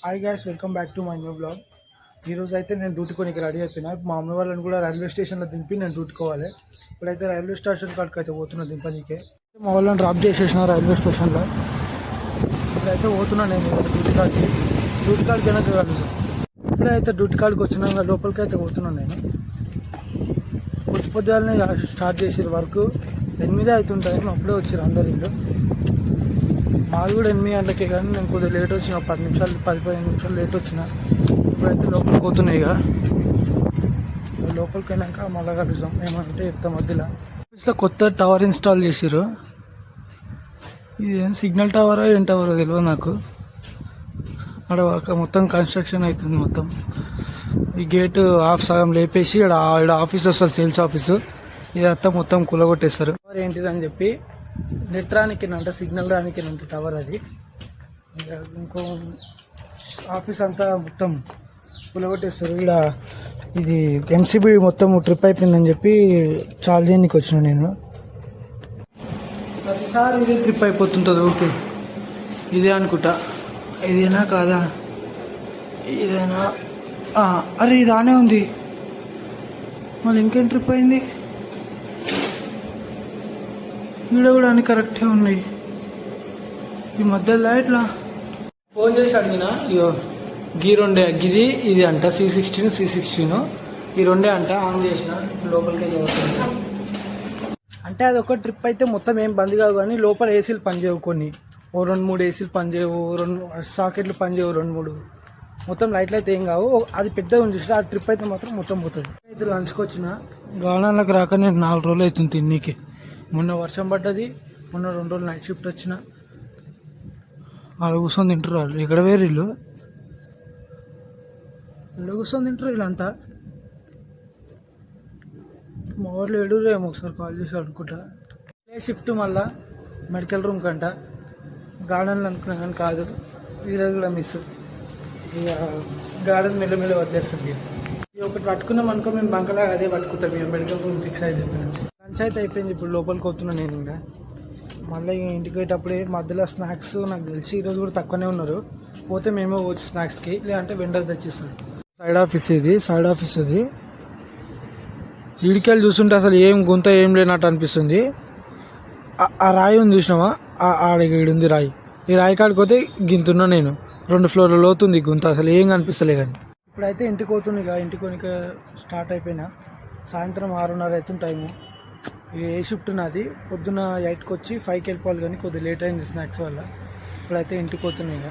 Hi guys, welcome back to my new blog. ఈరోజు అయితే నేను డ్యూటీ కొనికి రెడీ అయిపోయినా. మా అమ్మ వాళ్ళని కూడా రైల్వే స్టేషన్లో దింపి నేను డ్యూటీకోవాలి. ఇప్పుడైతే రైల్వే స్టేషన్ కాడికి అయితే పోతున్నా దింపనీకే. మా వాళ్ళని డ్రాప్ చేసేసిన రైల్వే స్టేషన్లో. ఇప్పుడైతే పోతున్నా నేను డ్యూటీ కాడికి వెనక కలుసు. ఇప్పుడైతే డ్యూటీ కాడికి వచ్చినా లోపలికి అయితే పోతున్నాను నేను. పొద్దుగాలనే స్టార్ట్ చేసారు వర్క్. 8 అవుతుంటాయి, అప్పుడే వచ్చారు అందరు ఇల్లు. మాది కూడా 8 గంటలకే, కానీ నేను కొద్దిగా లేట్ వచ్చిన, 10 నిమిషాలు 15 నిమిషాలు లేట్ వచ్చిన. ఇప్పుడైతే లోపలికి పోతున్నాయి. ఇక లోపలికి వెళ్ళాక మళ్ళీ కలుస్తాం. ఏమంటే చెప్తాం మధ్యలో. కొత్త టవర్ ఇన్స్టాల్ చేసారు. ఇది ఏం సిగ్నల్ టవరో ఏం టవరో తెలియదు నాకు. అక్కడ మొత్తం కన్స్ట్రక్షన్ అవుతుంది. మొత్తం ఈ గేటు హాఫ్ సగం లేపేసి ఇక్కడ ఆఫీస్ వస్తుంది, సేల్స్ ఆఫీసు. ఇదంతా మొత్తం కూలగొట్టేస్తారు. టవర్ ఏంటిదని చెప్పి నెట్ రానికేనంట, సిగ్నల్ రానికేనంట టవర్ అది. ఇంకో ఆఫీస్ అంతా మొత్తం కూలగొట్టేస్తారు. ఇక్కడ ఇది ఎంసీబీ మొత్తం ట్రిప్ అయిపోయిందని చెప్పి చాలా చేయడానికి వచ్చిన నేను. ప్రతిసారి ఇదే ట్రిప్ అయిపోతుంటుంది. ఓకే, ఇదే అనుకుంటా. ఇదేనా కాదా? ఇదేనా? అరే ఇది ఆనే ఉంది. మళ్ళీ ఇంకేం ట్రిప్ అయింది? వీడియో కూడా అన్ని కరెక్టే ఉన్నాయి. ఈ మధ్యలో ఇట్లా ఫోన్ చేసి అడిగిన, ఇగో గీ రెండే, గిది ఇది అంట C16 ఈ రెండే అంట. ఆన్ చేసిన లోపలికి చదువుతుంది. అంటే అది ఒక ట్రిప్ అయితే మొత్తం ఏం బంద్ కావు, కానీ లోపల ఏసీలు పనిచేయవు. కొన్ని 2-3 ఏసీలు పనిచేయవు, 2 సాకెట్లు పనిచేయవు, 2-3 మొత్తం లైట్లు అయితే ఏం కావు. అది పెద్దగా ఉంది చూసి, ఆ ట్రిప్ అయితే మాత్రం మొత్తం పోతుంది. అయితే లంచ్కి వచ్చిన గానాలకు రాక నేను 4 రోజులు అవుతుంది తిన్నీకి. మొన్న వర్షం పడ్డది, మొన్న 2 రోజులు నైట్ షిఫ్ట్ వచ్చిన. వాళ్ళు కూర్చొని తింటారు. వాళ్ళు ఇక్కడ వేరు ఇల్లు, ఇక్కడ కూర్చొని తింటారు వీళ్ళంతా. మా వాళ్ళు ఎడురేమో, ఒకసారి కాల్ చేసి అనుకుంటా. షిఫ్ట్ మళ్ళా మెడికల్ రూమ్ కంట. గార్డెన్లో అనుకున్నా కానీ కాదు, ఈరోజు కూడా మిస్. ఇక గార్డెన్ మెల్లమెల్ల వదిలేస్తుంది. ఇది ఒకటి పట్టుకున్నాం అనుకో, మేము బంకలాగా అదే పట్టుకుంటాం. మేము మెడికల్ రూమ్ ఫిక్స్ అయితే లంచ్ అయితే అయిపోయింది. ఇప్పుడు లోపలికి వస్తున్నాను నేను. ఇంకా మళ్ళీ ఇంటికి పోయేటప్పుడే మధ్యలో స్నాక్స్ నాకు తెలిసి ఈరోజు కూడా తక్కువనే ఉన్నారు. పోతే మేమే పోవచ్చు స్నాక్స్కి, లేదంటే వెండర్ తెచ్చిస్తాం. సైడ్ ఆఫీస్ ఇది, సైడ్ ఆఫీస్ ఇది. ఇడికెళ్ళి చూస్తుంటే అసలు ఏం గుంత ఏం లేనట్టు అనిపిస్తుంది. ఆ రాయి ఉంది చూసినావా, ఆడికి ఉంది రాయి. ఈ రాయి కాడికి పోతే గింతున్నా నేను. 2 ఫ్లోర్ల లోతుంది గుంత, అసలు ఏం కనిపిస్తలే. కానీ ఇప్పుడైతే ఇంటికి పోతుంది. ఇక ఇంటికి కొనిక స్టార్ట్ అయిపోయినా. సాయంత్రం 6:30 అవుతుంది టైము. ఏ షిఫ్ట్ నాది. పొద్దున్న 8కి వచ్చి 5కి వెళ్ళిపోవాలి, కానీ కొద్దిగా లేట్ అయింది స్నాక్స్ వల్ల. ఇప్పుడైతే ఇంటికి పోతున్నాయి. ఇక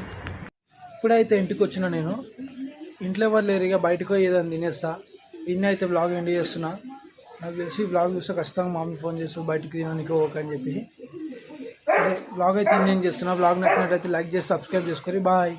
ఇప్పుడైతే ఇంటికి వచ్చిన నేను. ఇంట్లో ఎవరు లేరు, ఇక బయటకు ఏదైనా తినేస్తా. ఇన్ని అయితే బ్లాగ్ ఎండ్ చేస్తున్నా. నాకు తెలిసి బ్లాగ్ చూస్తే ఖచ్చితంగా మమ్మీ ఫోన్ చేస్తూ బయటకు తినడానికి ఓకే అని చెప్పి. సరే, బ్లాగ్ అయితే ఎండ్ చేస్తున్నా. బ్లాగ్ నచ్చినట్టయితే లైక్ చేసి సబ్స్క్రైబ్ చేసుకోండి. బాయ్.